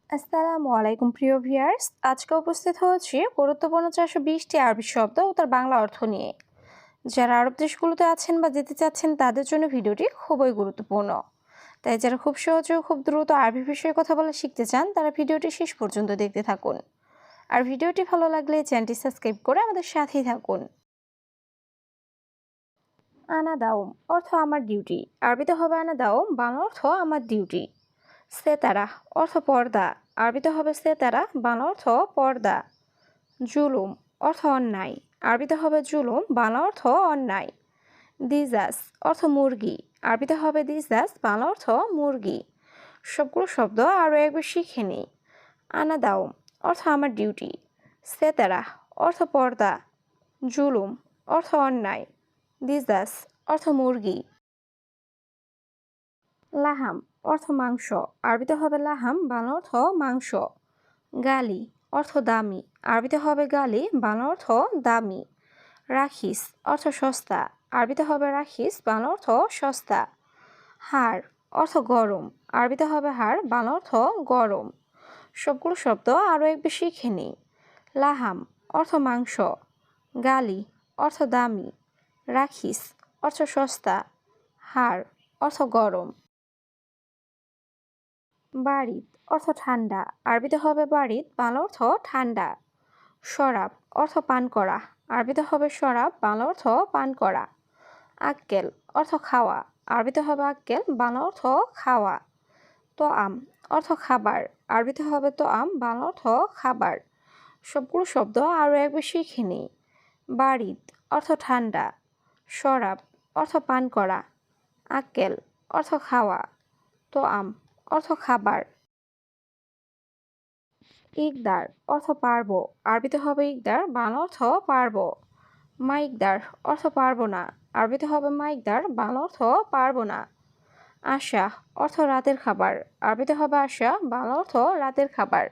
আসসালামু আলাইকুম প্রিয় ভিউয়ার্স, আজকে উপস্থিত হয়েছি গুরুত্বপূর্ণ 420টি আরবি শব্দ ও তার বাংলা অর্থ নিয়ে। যারা আরব দেশগুলোতে আছেন বা যেতে চাচ্ছেন তাদের জন্য ভিডিওটি খুবই গুরুত্বপূর্ণ। তাই যারা খুব সহজে ও খুব দ্রুত আরবি বিষয়ে কথা বলা শিখতে চান তারা ভিডিওটি শেষ পর্যন্ত দেখতে থাকুন। আর ভিডিওটি ভালো লাগলে চ্যানেলটি সাবস্ক্রাইব করে আমাদের সাথেই থাকুন। আনা দাওম অর্থ আমার ডিউটি, আরবিতে হবে আনা দাওম, বাংলা অর্থ আমার ডিউটি। সেতারা অর্থ পর্দা, আরবিতে হবে সেতারা, বাংলা অর্থ পর্দা। জুলুম অর্থ অন্যায়, আরবিতে হবে জুলুম, বাংলা অর্থ অন্যায়। দিজাস অর্থ মুরগি, আরবিতে হবে দিজাস, বাংলা অর্থ মুরগি। সবগুলো শব্দ আরও একবার শিখে নিই। আনা দাওম অর্থ আমার ডিউটি, সেতারা অর্থ পর্দা, জুলুম অর্থ অন্যায়, দিজাস অর্থ মুরগি। লাহাম অর্থ মাংস, আরবিতে হবে লাহাম, বাংলা অর্থ মাংস। গালি অর্থ দামি, আরবিতে হবে গালি, বাংলা অর্থ দামি। রাখিস অর্থ সস্তা, আরবিতে হবে রাখিস, বাংলা অর্থ সস্তা। হাড় অর্থ গরম, আরবিতে হবে হাড়, বাংলা অর্থ গরম। সবগুলো শব্দ আরও একবার শিখে নিই। লাহাম অর্থ মাংস, গালি অর্থ দামি, রাখিস অর্থ সস্তা, হাড় অর্থ গরম। বারিদ অর্থ ঠান্ডা, আরবিতে হবে বারিদ, বাংলা অর্থ ঠান্ডা। শরাব অর্থ পান করা, আরবিতে হবে শরাব, বাংলা অর্থ পান করা। আক্কেল অর্থ খাওয়া, আরবিতে হবে আক্কেল, বাংলা অর্থ খাওয়া। তোআম অর্থ খাবার, আরবিতে হবে তোআম, বাংলা অর্থ খাবার। সবগুলো শব্দ আরও একবার শিখে নিই। বারিদ অর্থ ঠান্ডা, শরাব অর্থ পান করা, আক্কেল অর্থ খাওয়া, তোআম অর্থ খাবার। ইকদার অর্থ পারবো, আরবিতে হবে ইকদার, বাংলা অর্থ পারবো। মাইকদার অর্থ পারবো না, আরবিতে হবে মাইকদার, বাংলা অর্থ পারবো না। আশা অর্থ রাতের খাবার, আরবিতে হবে আশা, বাংলা অর্থ রাতের খাবার।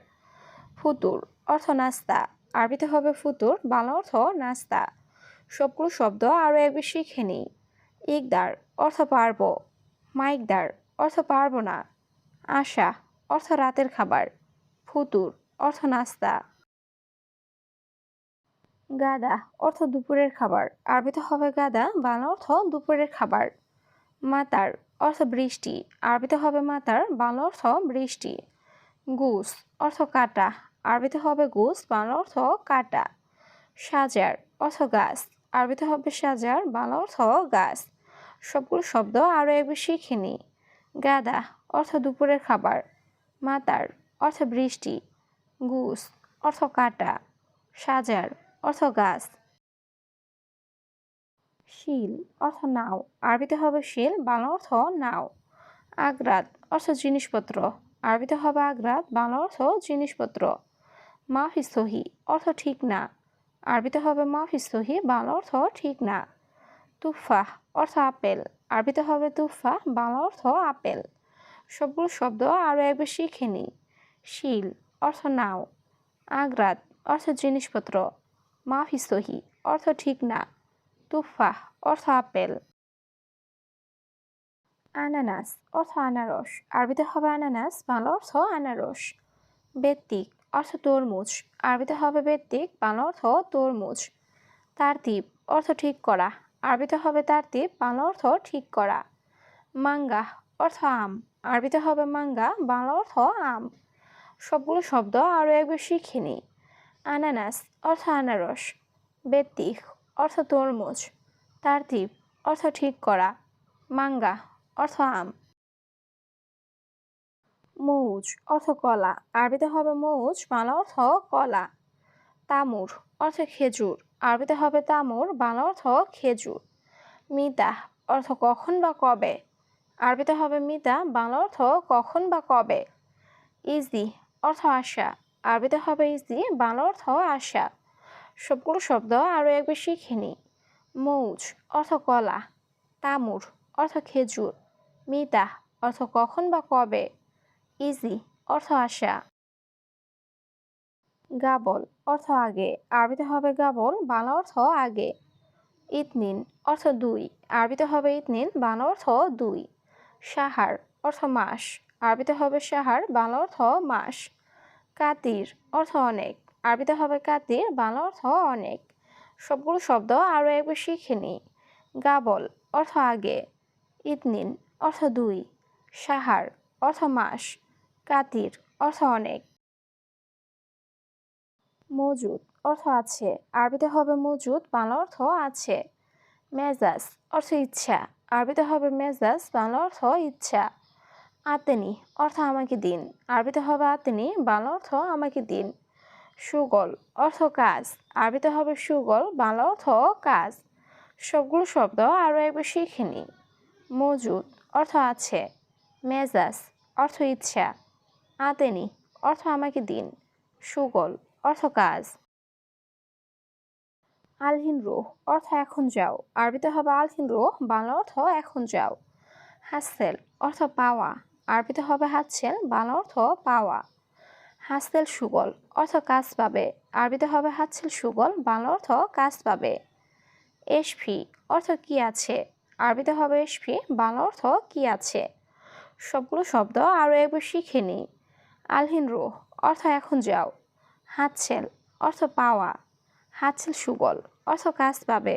ফুতুর অর্থ নাস্তা, আরবিতে হবে ফুতুর, বাংলা অর্থ নাস্তা। সবগুলো শব্দ আরও একবার শিখে নিই। ইকদার অর্থ পারবো, মাইকদার অর্থ পারবো না, আশা অর্থ রাতের খাবার, ফুতুর অর্থ নাস্তা। গাদা অর্থ দুপুরের খাবার, আরবিতে হবে গাদা, বাংলা অর্থ দুপুরের খাবার। মাতার অর্থ বৃষ্টি, আরবিতে হবে মাতার, বাংলা অর্থ বৃষ্টি। গুস অর্থ কাটা, আরবিতে হবে গুস, বাংলা অর্থ কাটা। সাজার অর্থ গাছ, আরবিতে হবে সাজার, বাংলা অর্থ গাছ। সবগুলো শব্দ আরও একবার শিখে নিই। গাদা অর্থ দুপুরের খাবার, মাতার অর্থ বৃষ্টি, গুস অর্থ কাটা, সাজার অর্থ গাছ। শিল অর্থ নাও, আরবিতে হবে শিল, বাংলা অর্থ নাও। আগ্রাত অর্থ জিনিসপত্র, আরবিতে হবে আগ্রাত, বাংলা অর্থ জিনিসপত্র। মাফি সহি অর্থ ঠিক না, আরবিতে হবে মাফি সহি, বাংলা অর্থ ঠিক না। তুফাহ অর্থ আপেল, আরবিতে হবে তুফাহ, বাংলা অর্থ আপেল। সবগুলো শব্দ আরও একবার শিখে নিই। শিল অর্থ নাও, আগ্রাত অর্থ জিনিসপত্র, মাফি সহি অর্থ ঠিক না, তুফাহ অর্থ আপেল। আনানাস অর্থ আনারস, আরবিতে হবে আনানাস, বাংলা অর্থ আনারস। বেত্তিক অর্থ তরমুজ, আরবিতে হবে বেত্তিক, বাংলা অর্থ তরমুজ। তারতিব অর্থ ঠিক করা, আরবিতে হবে তারতিব, বাংলা অর্থ ঠিক করা। মাঙ্গা অর্থ আম, আরবিতে হবে মাঙ্গা, বাংলা অর্থ আম। সবগুলো শব্দ আরও একবার শিখে নিই। আনানাস অর্থ আনারস, বেত্তিক অর্থ তরমুজ, তারতিব অর্থ ঠিক করা, মাঙ্গা অর্থ আম। মৌজ অর্থ কলা, আরবিতে হবে মৌজ, বাংলা অর্থ কলা। তামুর অর্থ খেজুর, আরবিতে হবে তামুর, বাংলা অর্থ খেজুর। মিতা অর্থ কখন বা কবে, আরবিতে হবে মিতা, বাংলা অর্থ কখন বা কবে। ইজি অর্থ আশা, আরবিতে হবে ইজি, বাংলা অর্থ আশা। সবগুলো শব্দ আরও একবার শিখে নিই। মৌজ অর্থ কলা, তামুর অর্থ খেজুর, মিতা অর্থ কখন বা কবে, ইজি অর্থ আশা। গাবল অর্থ আগে, আরবিতে হবে গাবল, বাংলা অর্থ আগে। ইতনিন অর্থ দুই, আরবিতে হবে ইতনিন, বাংলা অর্থ দুই। সাহার অর্থ মাস, আরবিতে হবে সাহার, বাংলা অর্থ মাস। কাতির অর্থ অনেক, আরবিতে হবে কাতির, বাংলা অর্থ অনেক। সবগুলো শব্দ আরও একবার শিখে নিই। গাবল অর্থ আগে, ইতনিন অর্থ 2, সাহার অর্থ মাস, কাতির অর্থ অনেক। মজুদ অর্থ আছে, আরবিতে হবে মজুদ, বাংলা অর্থ আছে। মেজাজ অর্থ ইচ্ছা, আরবিতে হবে মেজাজ, বাংলা অর্থ ইচ্ছা। আতেনি অর্থ আমাকে দিন, আরবিতে হবে আতেনি, বাংলা অর্থ আমাকে দিন। সুগল অর্থ কাজ, আরবিতে হবে সুগল, বাংলা অর্থ কাজ। সবগুলো শব্দ আরও একবার শিখে নিই। মজুদ অর্থ আছে, মেজাজ অর্থ ইচ্ছা, আতেনি অর্থ আমাকে দিন, সুগল অর্থ কাজ। আলহিন রুহ অর্থ এখন যাও, আরবিতে হবে আলহিন রুহ, বাংলা অর্থ এখন যাও। হাসেল অর্থ পাওয়া, আরবিতে হবে হাসেল, বাংলা অর্থ পাওয়া। হাসেল সুগল অর্থ কাজ পাবে, আরবিতে হবে হাসেল সুগল, বাংলা অর্থ কাজ পাবে। এসফি অর্থ কি আছে, আরবিতে হবে এসফি, বাংলা অর্থ কি আছে। সবগুলো শব্দ আরও একবার শিখে নিই। আলহিন রুহ অর্থ এখন যাও, হাতছেল অর্থ পাওয়া, হাতছেল সুগল অর্থ কাজ পাবে,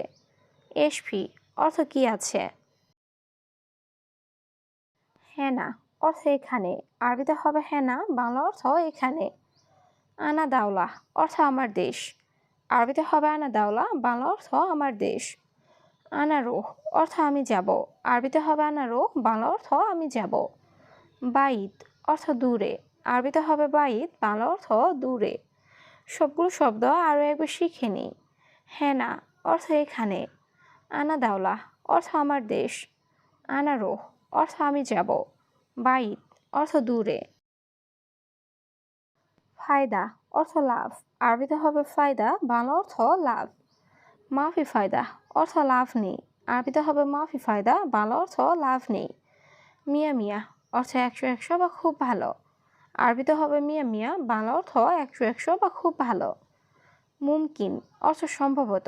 এসফি অর্থ কি আছে। হেনা অর্থ এখানে, আরবিতে হবে হেনা, বাংলা অর্থ এখানে। আনা দাওলা অর্থ আমার দেশ, আরবিতে হবে আনা দাওলা, বাংলা অর্থ আমার দেশ। আনা রুহ অর্থ আমি যাব, আরবিতে হবে আনা রুহ, বাংলা অর্থ আমি যাব। বাইত অর্থ দূরে, আরবিতে হবে বাইত, বাংলা অর্থ দূরে। সবগুলো শব্দ আরও একবার শিখে নিই। হেনা অর্থ এখানে, আনা দাওলা অর্থ আমার দেশ, আনা রুহ অর্থ আমি যাব, বাইত অর্থ দূরে। ফায়দা অর্থ লাভ, আরবিতে হবে ফায়দা, বাংলা অর্থ লাভ। মাফি ফায়দা অর্থ লাভ নেই, আরবিতে হবে মাফি ফায়দা, বাংলা অর্থ লাভ নেই। মিয়া মিয়া অর্থ 100 বা খুব ভালো, আরবিতে হবে মিয়া মিয়া, বাংলা অর্থ 100 বা খুব ভালো। মুমকিন অর্থ সম্ভবত,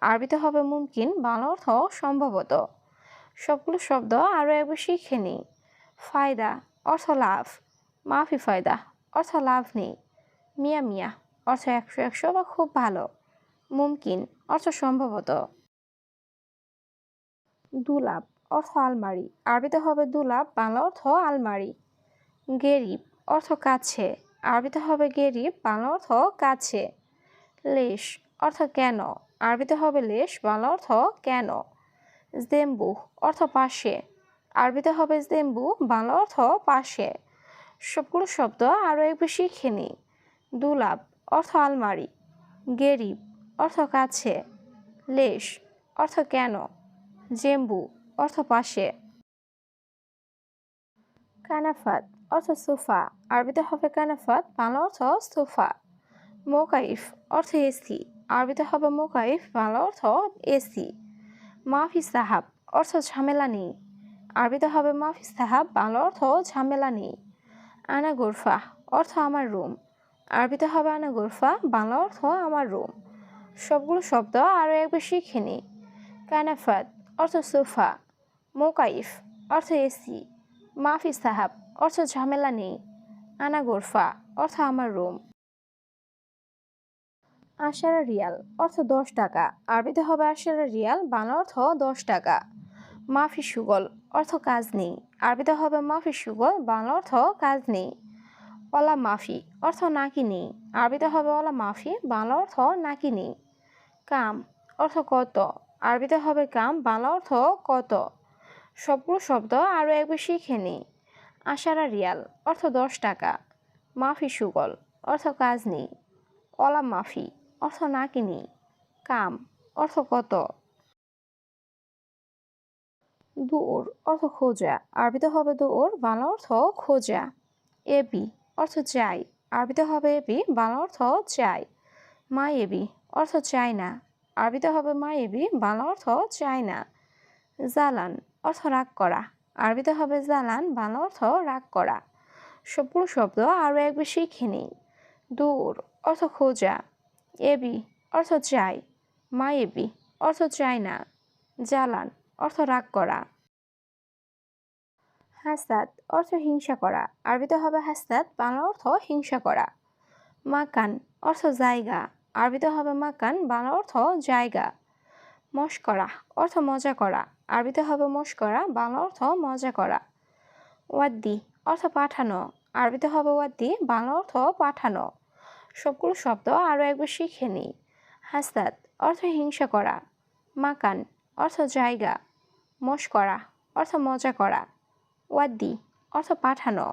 আরবিতে হবে মুমকিন, বাংলা অর্থ সম্ভবত। সবগুলো শব্দ আরও একবার শিখে নিই। ফায়দা অর্থ লাভ, মাফি ফায়দা অর্থ লাভ নেই, মিয়া মিয়া অর্থ 100 বা খুব ভালো, মুমকিন অর্থ সম্ভবত। দুলাভ অর্থ আলমারি, আরবিতে হবে দুলাভ, বাংলা অর্থ আলমারি। গেরিব অর্থ কাছে, আরবিতে হবে গেরিব, বাংলা অর্থ কাছে। লেশ অর্থ কেন, আরবিতে হবে লেশ, বাংলা অর্থ কেন। জেম্বু অর্থ পাশে, আরবিতে হবে জেম্বু, বাংলা অর্থ পাশে। সবগুলো শব্দ আরও একবার শিখে নিই। দুলাভ অর্থ আলমারি, গেরিব অর্থ কাছে, লেশ অর্থ কেন, জেম্বু অর্থ পাশে। কানাফাত অর্থ সোফা, আরবিতে হবে কানাফাত, বাংলা অর্থ সোফা। মোকাইফ অর্থ এসি, আরবিতে হবে মোকাইফ, বাংলা অর্থ এসি। মাফি সাহাব অর্থ ঝামেলা নেই, আরবিতে হবে মাফি সাহাব, বাংলা অর্থ ঝামেলা নেই। আনা গোরফা অর্থ আমার রুম, আরবিতে হবে আনা গোরফা, বাংলা অর্থ আমার রুম। সবগুলো শব্দ আরও একবার শিখে নিই। কানাফাত অর্থ সোফা, মোকাইফ অর্থ এসি, মাফি সাহাব অর্থ ঝামেলা নেই, আনা গোরফা অর্থ আমার রুম। আশারা রিয়াল অর্থ 10 টাকা, আরবিতে হবে আশারা রিয়াল, বাংলা অর্থ 10 টাকা। মাফি সুগল অর্থ কাজ নেই, আরবিতে হবে মাফি সুগল, বাংলা অর্থ কাজ নেই। অলা মাফি অর্থ নাকি নেই, আরবিতে হবে অলা মাফি, বাংলা অর্থ নাকি নেই। কাম অর্থ কত, আরবিতে হবে কাম, বাংলা অর্থ কত। সবগুলো শব্দ আরও একবার শিখে নিই। আশারা রিয়াল অর্থ 10 টাকা, মাফি সুগল অর্থ কাজ নেই, অলা মাফি অর্থ নাকি নেই, কাম অর্থ কত। দুউর অর্থ খোঁজা, আরবিতে হবে দুউর, বাংলা অর্থ খোঁজা। এবি অর্থ চাই, আরবিতে হবে এবি, বাংলা অর্থ চাই। মা এবি অর্থ চাই না, আরবিতে হবে মা এবি, বাংলা অর্থ চাই না। জালান অর্থ রাগ করা, আরবিতে হবে জালান, বাংলা অর্থ রাগ করা। সবগুলো শব্দ আরও একবার শিখে নিই। দূর অর্থ খোঁজা, এবি অর্থ চাই, মা এবি অর্থ চাই না, জালান অর্থ রাগ করা। হাসাদ অর্থ হিংসা করা, আরবিতে হবে হাসাদ, বাংলা অর্থ হিংসা করা। মাকান অর্থ জায়গা, আরবিতে হবে মাকান, বাংলা অর্থ জায়গা। মশকরা অর্থ মজা করা, আরবিতে হবে মশকরা, বাংলা অর্থ মজা করা। ওয়াদ্দি অর্থ পাঠানো, আরবিতে হবে ওয়াদ্দি, বাংলা অর্থ পাঠানো। সবগুলো শব্দ আরও একবার শিখে নিই। হাসদাত অর্থ হিংসা করা, মাকান অর্থ জায়গা, মশকরা অর্থ মজা করা, ওয়াদ্দি অর্থ পাঠানো।